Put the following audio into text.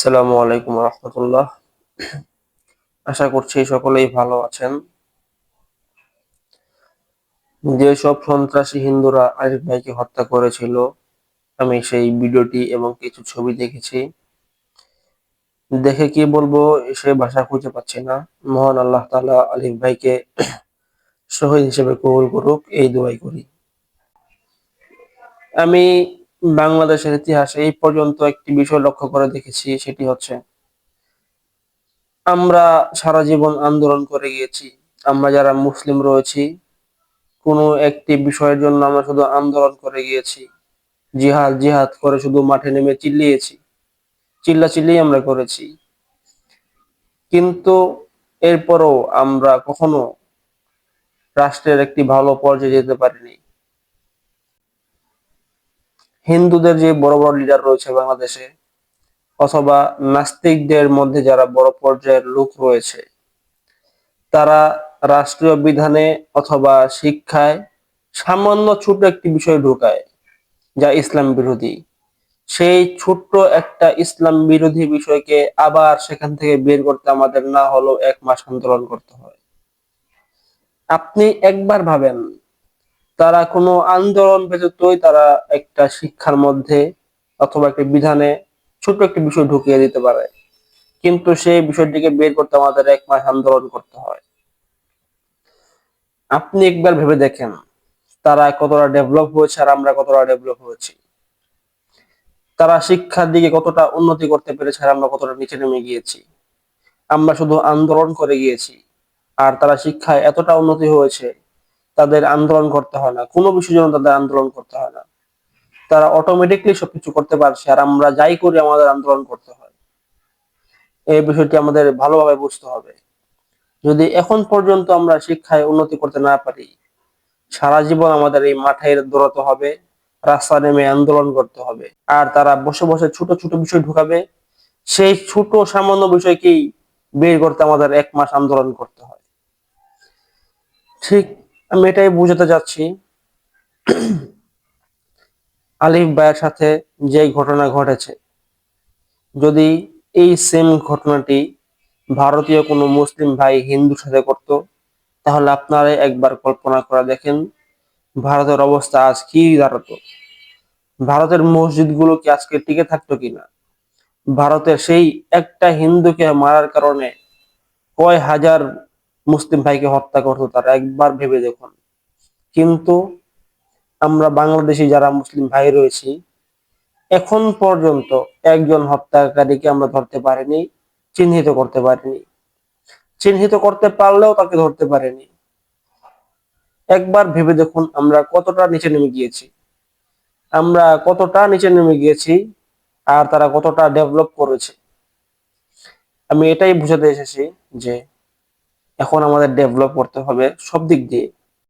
আসসালামু আলাইকুম রহমতুল্লাহ। আশা করছি সকলেই ভালো আছেন। যেসব সন্ত্রাসী হিন্দুরা আরিফ ভাইকে হত্যা করেছিল, আমি সেই ভিডিওটি এবং কিছু ছবি দেখেছি। দেখে কি বলবো, সে ভাষা খুঁজে পাচ্ছি না। মহান আল্লাহ তাআলা আলিফ ভাইকে শহীদ হিসেবে কবুল করুক, এই দোয়াই করি। আমি বাংলাদেশের ইতিহাসে এই পর্যন্ত একটি বিষয় লক্ষ্য করে দেখেছি, সেটি হচ্ছে আমরা সারা জীবন আন্দোলন করে গিয়েছি। আমরা যারা মুসলিম রয়েছি, কোনো একটি বিষয়ের জন্য আমরা শুধু আন্দোলন করে গিয়েছি, জিহাদ জিহাদ করে শুধু মাঠে নেমে চিল্লিয়েছি, চিল্লাচিল্লি আমরা করেছি। কিন্তু এরপরও আমরা কখনো রাষ্ট্রের একটি ভালো পর্যায়ে যেতে পারিনি। হিন্দুদের যে বড় বড় লিডার রয়েছে বাংলাদেশে, অথবা নাস্তিকদের মধ্যে যারা বড় পর্যায়ের লোক রয়েছে, তারা রাষ্ট্রীয় বিধানে অথবা শিক্ষায় সামান্য ছোট একটি বিষয় ঢোকায় যা ইসলাম বিরোধী। সেই ছোট্ট একটা ইসলাম বিরোধী বিষয়কে আবার সেখান থেকে বের করতে আমাদের না হলেও 1 মাস আন্দোলন করতে হয়। আপনি একবার ভাবেন, তারা কোনো আন্দোলন ব্যতীতই তারা একটা শিক্ষার মধ্যে অথবা একটা বিধানে ছোট্ট একটা বিষয় ঢুকিয়ে দিতে পারে, কিন্তু সেই বিষয়টিকে বের করতে আমাদের 1 মাস আন্দোলন করতে হয়। আপনি একবার ভেবে দেখেন, তারা কতটা ডেভেলপ হয়েছে আর আমরা কতটা ডেভেলপ হয়েছি। তারা শিক্ষার দিকে কতটা উন্নতি করতে পেরেছে আর আমরা কতটা নিচে নেমে গিয়েছি। আমরা শুধু আন্দোলন করে গিয়েছি, আর তারা শিক্ষায় এতটা উন্নতি হয়েছে, তাদের আন্দোলন করতে হয় না, কোনো বিষয়ের জন্য তাদের আন্দোলন করতে হয় না। তারা অটোমেটিকলি সবকিছু করতে পারছে, আর আমরা যাই করি আমাদের আন্দোলন করতে হয়। এই বিষয়টি আমাদের ভালোভাবে বুঝতে হবে। যদি এখন পর্যন্ত আমরা শিক্ষায় উন্নতি করতে না পারি, সারা জীবন আমাদের এই মাঠে দৌড়াতে হবে, রাস্তা নেমে আন্দোলন করতে হবে। আর তারা বসে বসে ছোট ছোট বিষয় ঢুকাবে, সেই ছোট সামান্য বিষয়কেই বের করতে আমাদের 1 মাস আন্দোলন করতে হয়। ঠিক, আমি এটাই বুঝাতে চাচ্ছি। আলিফ ভাইয়ের সাথে যে ঘটনা ঘটেছে, যদি এই সেম ঘটনাটি ভারতীয় কোনো মুসলিম ভাই হিন্দুর সাথে করত, তাহলে আপনারা একবার কল্পনা করে দেখেন ভারতের অবস্থা আজ কি দাঁড়াতো। ভারতের মসজিদগুলো কি আজকে টিকে থাকতো কিনা? ভারতের সেই একটা হিন্দুকে মারার কারণে কয় হাজার মুসলিম ভাইকে হত্যা করতো তারা, একবার ভেবে দেখুন। কিন্তু আমরা বাংলাদেশি যারা মুসলিম ভাই রয়েছি, এখন পর্যন্ত একজন হত্যাকারীকে আমরা ধরতে পারিনি, চিহ্নিত করতে পারিনি। চিহ্নিত করতে পারলেও তাকে ধরতে পারিনি। একবার ভেবে দেখুন আমরা কতটা নিচে নেমে গিয়েছি, আমরা কতটা নিচে নেমে গিয়েছি, আর তারা কতটা ডেভেলপ করেছে। আমি এটাই বুঝাতে এসেছি যে এখন আমাদের ডেভেলপ করতে হবে সব দিক দিয়ে।